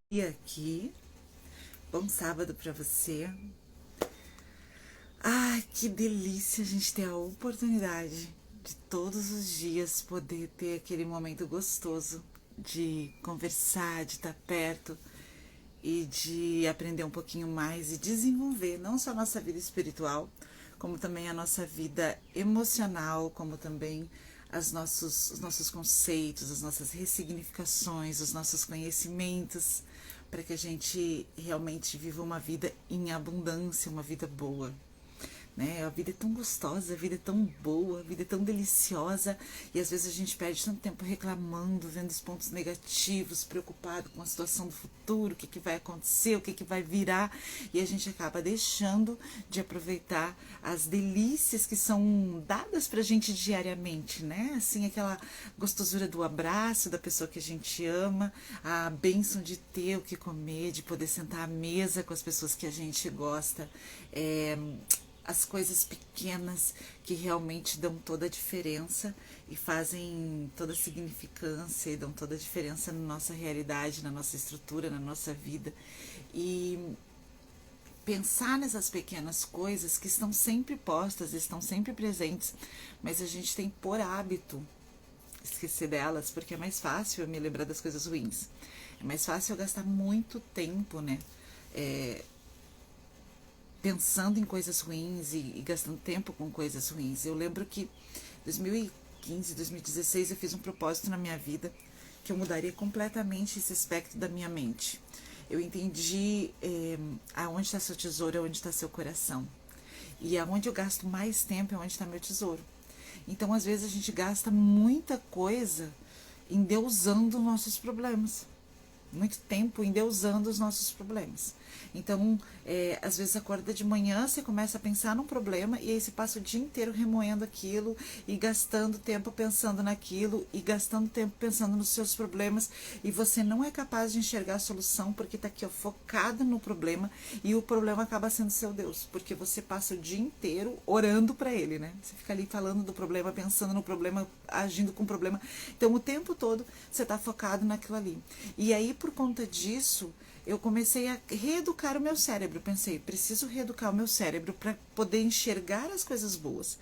E aqui, bom sábado para você. Ai, que delícia a gente ter a oportunidade de todos os dias poder ter aquele momento gostoso de conversar, de estar perto e de aprender um pouquinho mais e desenvolver não só a nossa vida espiritual, como também a nossa vida emocional, como também os nossos conceitos, as nossas ressignificações, os nossos conhecimentos, para que a gente realmente viva uma vida em abundância, uma vida boa. Né? A vida é tão gostosa, a vida é tão boa, a vida é tão deliciosa, e às vezes a gente perde tanto tempo reclamando, vendo os pontos negativos, preocupado com a situação do futuro, o que vai acontecer, o que vai virar, e a gente acaba deixando de aproveitar as delícias que são dadas pra gente diariamente, né? Assim, aquela gostosura do abraço da pessoa que a gente ama, a bênção de ter o que comer, de poder sentar à mesa com as pessoas que a gente gosta, as coisas pequenas que realmente dão toda a diferença e fazem toda a significância e dão toda a diferença na nossa realidade, na nossa estrutura, na nossa vida. E pensar nessas pequenas coisas que estão sempre postas, estão sempre presentes, mas a gente tem por hábito esquecer delas, porque é mais fácil eu me lembrar das coisas ruins. É mais fácil eu gastar muito tempo, né? Pensando em coisas ruins e gastando tempo com coisas ruins. Eu lembro que em 2015, 2016 eu fiz um propósito na minha vida que eu mudaria completamente esse aspecto da minha mente. Eu entendi aonde está seu tesouro, aonde está seu coração. E aonde eu gasto mais tempo é onde está meu tesouro. Então, às vezes, a gente gasta muita coisa endeusando nossos problemas. Muito tempo endeusando os nossos problemas. Então, às vezes acorda de manhã, você começa a pensar num problema e aí você passa o dia inteiro remoendo aquilo e gastando tempo pensando naquilo e gastando tempo pensando nos seus problemas e você não é capaz de enxergar a solução porque está aqui ó, focado no problema e o problema acaba sendo seu Deus, porque você passa o dia inteiro orando para ele, né? Você fica ali falando do problema, pensando no problema, agindo com o problema. Então, o tempo todo você está focado naquilo ali. E aí, por conta disso, eu comecei a reeducar o meu cérebro. Pensei, preciso reeducar o meu cérebro para poder enxergar as coisas boas,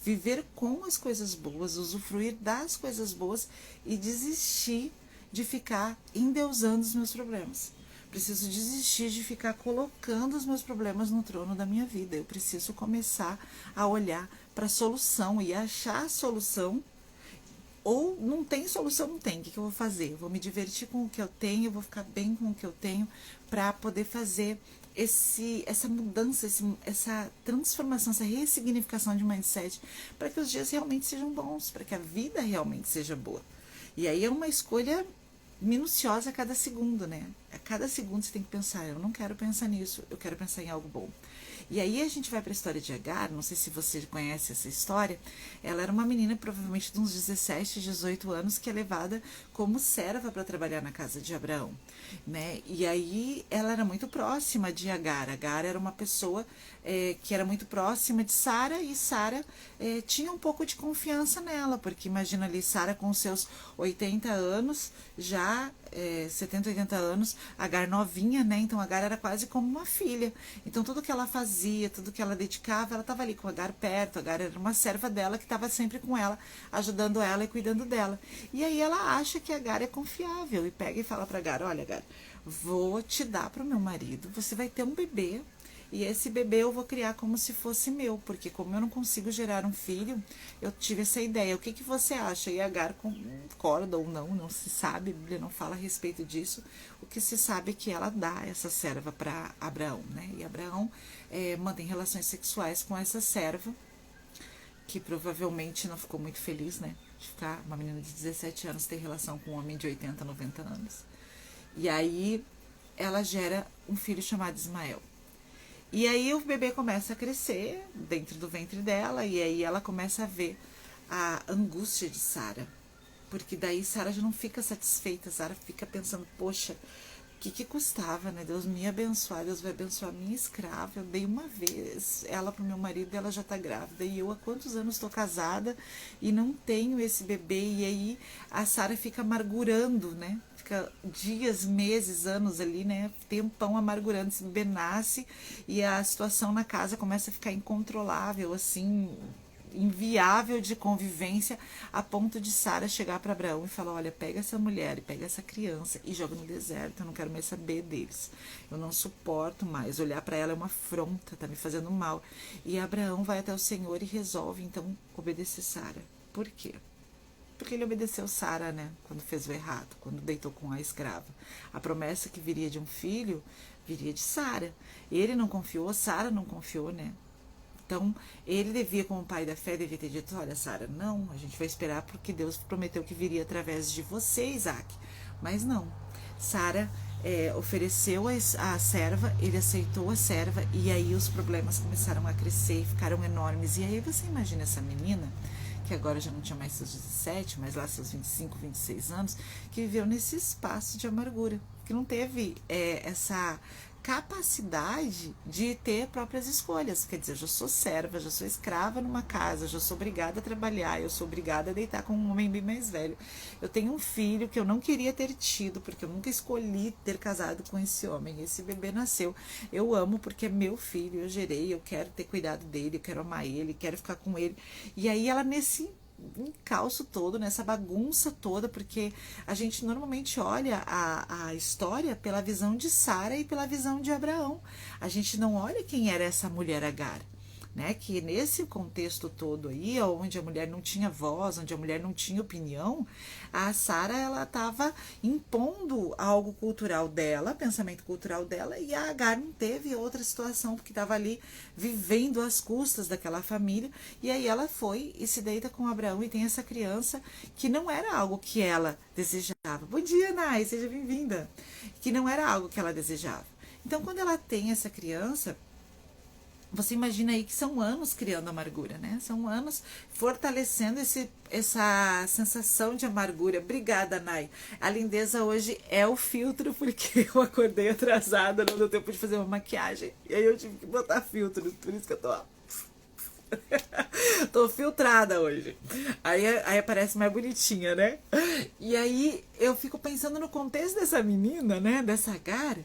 viver com as coisas boas, usufruir das coisas boas e desistir de ficar endeusando os meus problemas. Preciso desistir de ficar colocando os meus problemas no trono da minha vida. Eu preciso começar a olhar para a solução e achar a solução. Ou não tem solução, não tem. O que eu vou fazer? Eu vou me divertir com o que eu tenho, eu vou ficar bem com o que eu tenho para poder fazer essa mudança, essa transformação, essa ressignificação de mindset para que os dias realmente sejam bons, para que a vida realmente seja boa. E aí é uma escolha minuciosa a cada segundo, né? A cada segundo você tem que pensar, eu não quero pensar nisso, eu quero pensar em algo bom. E aí a gente vai para a história de Agar, não sei se você conhece essa história, ela era uma menina provavelmente de uns 17, 18 anos que é levada como serva para trabalhar na casa de Abraão, né? E aí ela era muito próxima de Agar. Agar era uma pessoa que era muito próxima de Sara e Sara tinha um pouco de confiança nela, porque imagina ali Sara com seus 80 anos, já 70, 80 anos, Agar novinha, né? Então Agar era quase como uma filha. Então tudo que ela fazia, tudo que ela dedicava, ela estava ali com Agar perto. Agar era uma serva dela que estava sempre com ela, ajudando ela e cuidando dela. E aí ela acha que Agar é confiável e pega e fala para Agar, olha Agar, vou te dar para o meu marido, você vai ter um bebê. E esse bebê eu vou criar como se fosse meu, porque como eu não consigo gerar um filho, eu tive essa ideia. O que você acha? E Agar concorda ou não, não se sabe, a Bíblia não fala a respeito disso. O que se sabe é que ela dá essa serva para Abraão, né? E Abraão mantém relações sexuais com essa serva, que provavelmente não ficou muito feliz, né? De ficar uma menina de 17 anos ter relação com um homem de 80, 90 anos. E aí ela gera um filho chamado Ismael. E aí o bebê começa a crescer dentro do ventre dela e aí ela começa a ver a angústia de Sara. Porque daí Sara já não fica satisfeita, Sara fica pensando, poxa, que custava, né? Deus me abençoar, Deus vai abençoar a minha escrava. Eu dei uma vez ela pro meu marido e ela já tá grávida. E eu há quantos anos estou casada e não tenho esse bebê. E aí a Sara fica amargurando, né? Fica dias, meses, anos ali, né? Tempão amargurando. Esse bebê nasce e a situação na casa começa a ficar incontrolável, assim, inviável de convivência, a ponto de Sara chegar para Abraão e falar: olha, pega essa mulher e pega essa criança e joga no deserto, eu não quero mais saber deles, eu não suporto mais, olhar para ela é uma afronta, tá me fazendo mal. E Abraão vai até o Senhor e resolve então obedecer Sara. Por quê? Porque ele obedeceu Sara, né? Quando fez o errado, quando deitou com a escrava. A promessa que viria de um filho viria de Sara. Ele não confiou, Sara não confiou, né? Então, ele devia, como pai da fé, devia ter dito: olha, Sara, não, a gente vai esperar porque Deus prometeu que viria através de você, Isaac. Mas não. Sara ofereceu a serva, ele aceitou a serva, e aí os problemas começaram a crescer e ficaram enormes. E aí você imagina essa menina, que agora já não tinha mais seus 17, mas lá seus 25, 26 anos, que viveu nesse espaço de amargura, que não teve essa capacidade de ter próprias escolhas. Quer dizer, eu já sou serva, já sou escrava numa casa, já sou obrigada a trabalhar, eu sou obrigada a deitar com um homem bem mais velho. Eu tenho um filho que eu não queria ter tido, porque eu nunca escolhi ter casado com esse homem. Esse bebê nasceu, eu amo porque é meu filho, eu gerei, eu quero ter cuidado dele, eu quero amar ele, quero ficar com ele. E aí ela nesse encalço todo, nessa bagunça toda, porque a gente normalmente olha a história pela visão de Sara e pela visão de Abraão. A gente não olha quem era essa mulher Agar, né? Que nesse contexto todo aí, onde a mulher não tinha voz, onde a mulher não tinha opinião, a Sara, ela estava impondo algo cultural dela, pensamento cultural dela, e a Agar não teve outra situação, porque estava ali vivendo às custas daquela família, e aí ela foi e se deita com Abraão e tem essa criança que não era algo que ela desejava. Bom dia, Nai, seja bem-vinda. Que não era algo que ela desejava. Então, quando ela tem essa criança, você imagina aí que são anos criando amargura, né? São anos fortalecendo essa sensação de amargura. Obrigada, Nai. A lindeza hoje é o filtro, porque eu acordei atrasada, não deu tempo de fazer uma maquiagem. E aí eu tive que botar filtro, por isso que eu tô filtrada hoje. Aí aparece mais bonitinha, né? E aí eu fico pensando no contexto dessa menina, né? Dessa Agar,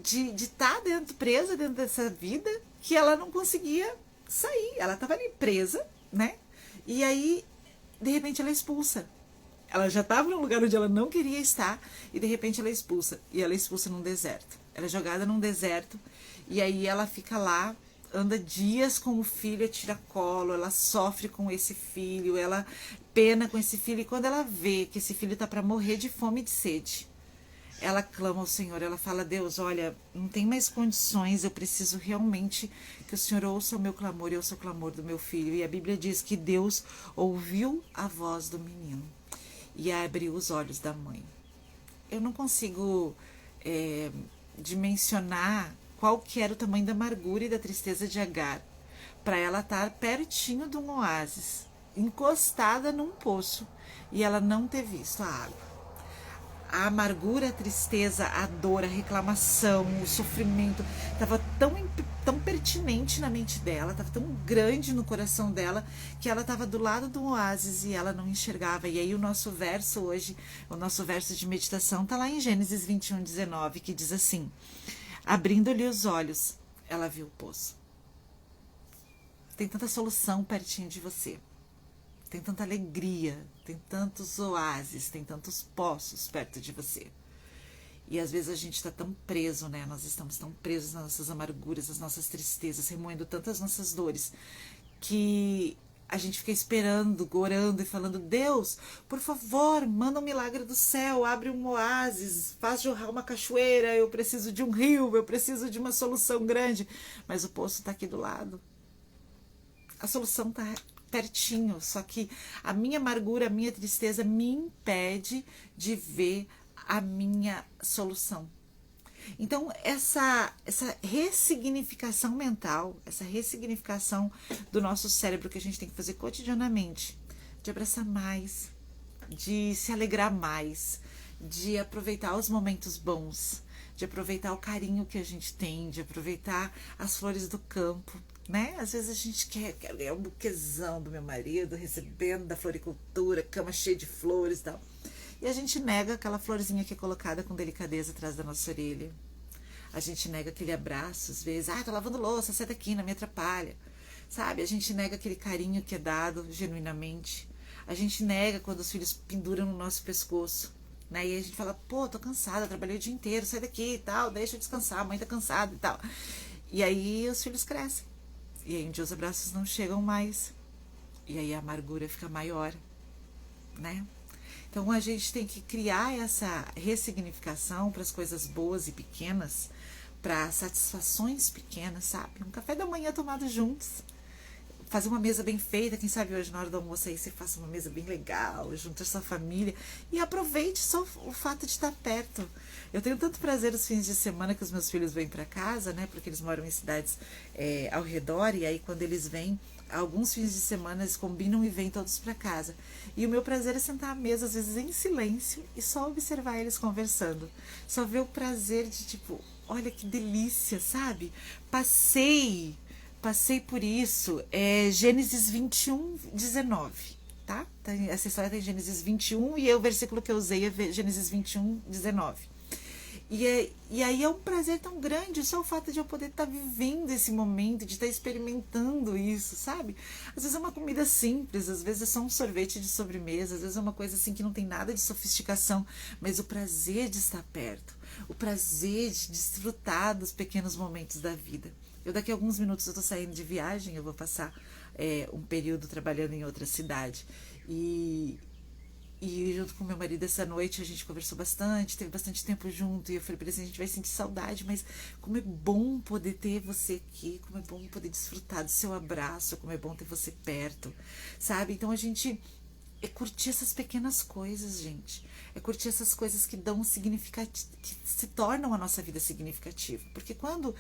de estar presa dentro dessa vida que ela não conseguia sair. Ela estava ali presa, né? E aí, de repente, ela é expulsa. Ela já estava num lugar onde ela não queria estar e de repente ela é expulsa. E ela é expulsa num deserto. Ela é jogada num deserto e aí ela fica lá, anda dias com o filho a tiracolo, ela sofre com esse filho, ela pena com esse filho, e quando ela vê que esse filho tá para morrer de fome e de sede, ela clama ao Senhor, ela fala: Deus, olha, não tem mais condições, eu preciso realmente que o Senhor ouça o meu clamor e ouça o clamor do meu filho. E a Bíblia diz que Deus ouviu a voz do menino e abriu os olhos da mãe. Eu não consigo dimensionar qual que era o tamanho da amargura e da tristeza de Agar, para ela estar pertinho de um oásis, encostada num poço, e ela não ter visto a água. A amargura, a tristeza, a dor, a reclamação, o sofrimento estava tão pertinente na mente dela, estava tão grande no coração dela, que ela estava do lado do oásis e ela não enxergava. E aí o nosso verso hoje, o nosso verso de meditação está lá em Gênesis 21:19, que diz assim: abrindo-lhe os olhos, ela viu o poço. Tem tanta solução pertinho de você. Tem tanta alegria, tem tantos oásis, tem tantos poços perto de você. E às vezes a gente está tão preso, né? Nós estamos tão presos nas nossas amarguras, nas nossas tristezas, remoendo tantas nossas dores, que a gente fica esperando, orando e falando: Deus, por favor, manda um milagre do céu, abre um oásis, faz jorrar uma cachoeira, eu preciso de um rio, eu preciso de uma solução grande. Mas o poço está aqui do lado. A solução está pertinho, só que a minha amargura, a minha tristeza me impede de ver a minha solução. Então, essa ressignificação mental, essa ressignificação do nosso cérebro que a gente tem que fazer cotidianamente, de abraçar mais, de se alegrar mais, de aproveitar os momentos bons, de aproveitar o carinho que a gente tem, de aproveitar as flores do campo, né? Às vezes a gente quer ganhar um buquezão do meu marido, recebendo da floricultura, cama cheia de flores e tal. E a gente nega aquela florzinha que é colocada com delicadeza atrás da nossa orelha. A gente nega aquele abraço, às vezes, tô lavando louça, sai daqui, não me atrapalha. Sabe? A gente nega aquele carinho que é dado genuinamente. A gente nega quando os filhos penduram no nosso pescoço. Né? E a gente fala, pô, tô cansada, trabalhei o dia inteiro, sai daqui e tal, deixa eu descansar, a mãe tá cansada e tal. E aí os filhos crescem. E aí os abraços não chegam mais. E aí a amargura fica maior, né? Então a gente tem que criar essa ressignificação para as coisas boas e pequenas, para satisfações pequenas, sabe? Um café da manhã tomado juntos, fazer uma mesa bem feita, quem sabe hoje na hora do almoço aí você faça uma mesa bem legal, junto a sua família, e aproveite só o fato de estar perto. Eu tenho tanto prazer nos fins de semana que os meus filhos vêm para casa, né, porque eles moram em cidades ao redor, e aí quando eles vêm, alguns fins de semana eles combinam e vêm todos para casa. E o meu prazer é sentar à mesa, às vezes em silêncio, e só observar eles conversando. Só ver o prazer de tipo, olha que delícia, sabe? Passei por isso, Gênesis 21, 19, tá? Essa história tem Gênesis 21 e o versículo que eu usei é Gênesis 21, 19. E aí é um prazer tão grande só o fato de eu poder estar vivendo esse momento, de estar experimentando isso, sabe? Às vezes é uma comida simples, às vezes é só um sorvete de sobremesa, às vezes é uma coisa assim que não tem nada de sofisticação, mas o prazer de estar perto, o prazer de desfrutar dos pequenos momentos da vida. Eu daqui a alguns minutos eu estou saindo de viagem, eu vou passar um período trabalhando em outra cidade. E junto com meu marido essa noite a gente conversou bastante, teve bastante tempo junto. E eu falei para ele assim, a gente vai sentir saudade, mas como é bom poder ter você aqui, como é bom poder desfrutar do seu abraço, como é bom ter você perto, sabe? Então a gente curtir essas pequenas coisas, gente. É curtir essas coisas que dão significado, que se tornam a nossa vida significativa. Porque quando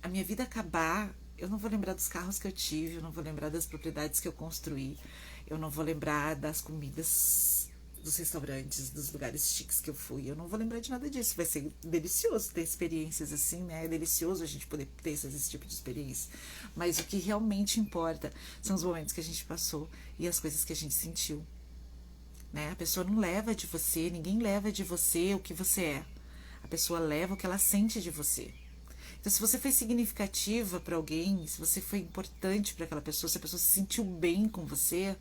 a minha vida acabar, eu não vou lembrar dos carros que eu tive, eu não vou lembrar das propriedades que eu construí, eu não vou lembrar das comidas, dos restaurantes, dos lugares chiques que eu fui, eu não vou lembrar de nada disso. Vai ser delicioso ter experiências assim, né? É delicioso a gente poder ter esse tipo de experiência. Mas o que realmente importa são os momentos que a gente passou e as coisas que a gente sentiu, né? A pessoa não leva de você, ninguém leva de você o que você é. A pessoa leva o que ela sente de você. Então, se você foi significativa para alguém, se você foi importante para aquela pessoa, se a pessoa se sentiu bem com você,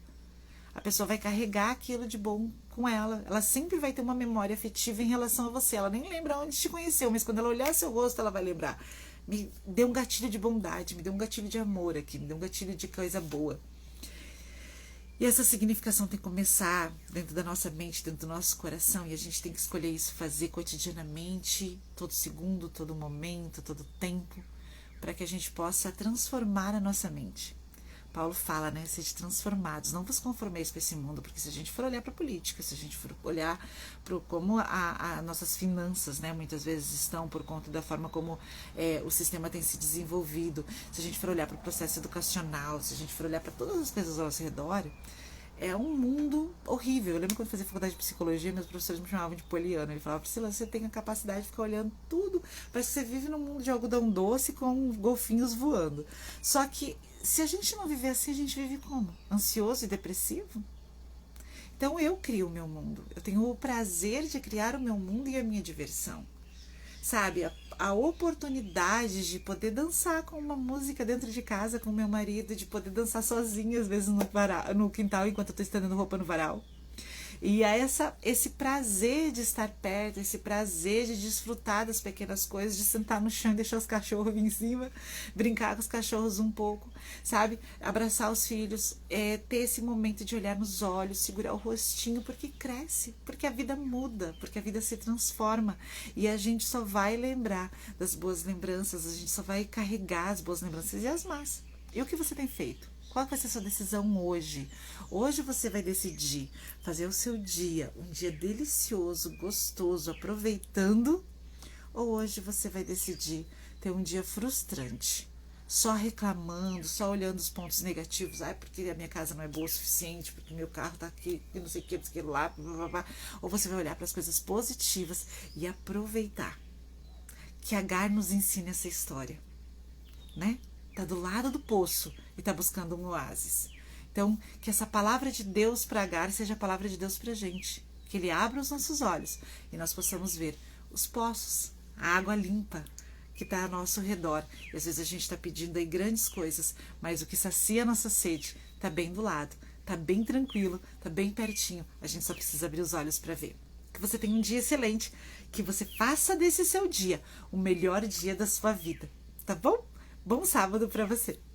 a pessoa vai carregar aquilo de bom com ela. Ela sempre vai ter uma memória afetiva em relação a você. Ela nem lembra onde te conheceu, mas quando ela olhar seu rosto, ela vai lembrar. Me deu um gatilho de bondade, me deu um gatilho de amor aqui, me deu um gatilho de coisa boa. E essa significação tem que começar dentro da nossa mente, dentro do nosso coração, e a gente tem que escolher isso, fazer cotidianamente, todo segundo, todo momento, todo tempo, para que a gente possa transformar a nossa mente. Paulo fala, né, sede transformados, não vos conformeis com esse mundo, porque se a gente for olhar para a política, se a gente for olhar para como as nossas finanças, né, muitas vezes estão por conta da forma como o sistema tem se desenvolvido, se a gente for olhar para o processo educacional, se a gente for olhar para todas as coisas ao nosso redor, é um mundo horrível. Eu lembro quando eu fazia faculdade de psicologia, meus professores me chamavam de poliana. Ele falava, Priscila, você tem a capacidade de ficar olhando tudo, parece que você vive num mundo de algodão doce com golfinhos voando. Só que se a gente não viver assim, a gente vive como? Ansioso e depressivo? Então eu crio o meu mundo. Eu tenho o prazer de criar o meu mundo e a minha diversão. Sabe, a oportunidade de poder dançar com uma música dentro de casa com meu marido, de poder dançar sozinha, às vezes no quintal, enquanto eu estou estendendo roupa no varal. E é esse prazer de estar perto, esse prazer de desfrutar das pequenas coisas, de sentar no chão e deixar os cachorros vir em cima, brincar com os cachorros um pouco, sabe? Abraçar os filhos, ter esse momento de olhar nos olhos, segurar o rostinho, porque cresce, porque a vida muda, porque a vida se transforma. E a gente só vai lembrar das boas lembranças, a gente só vai carregar as boas lembranças e as más. E o que você tem feito? Qual vai ser a sua decisão hoje? Hoje você vai decidir fazer o seu dia um dia delicioso, gostoso, aproveitando? Ou hoje você vai decidir ter um dia frustrante, só reclamando, só olhando os pontos negativos. Ah, porque a minha casa não é boa o suficiente, porque meu carro tá aqui, e não sei o que, não sei o que lá, blá, blá, blá. Ou você vai olhar para as coisas positivas e aproveitar que Agar nos ensina essa história, né? Tá do lado do poço e tá buscando um oásis. Então, que essa palavra de Deus para Agar seja a palavra de Deus para a gente. Que Ele abra os nossos olhos e nós possamos ver os poços, a água limpa que está ao nosso redor. E às vezes a gente está pedindo aí grandes coisas, mas o que sacia a nossa sede está bem do lado, está bem tranquilo, está bem pertinho. A gente só precisa abrir os olhos para ver. Que você tenha um dia excelente, que você faça desse seu dia o melhor dia da sua vida, tá bom? Bom sábado para você!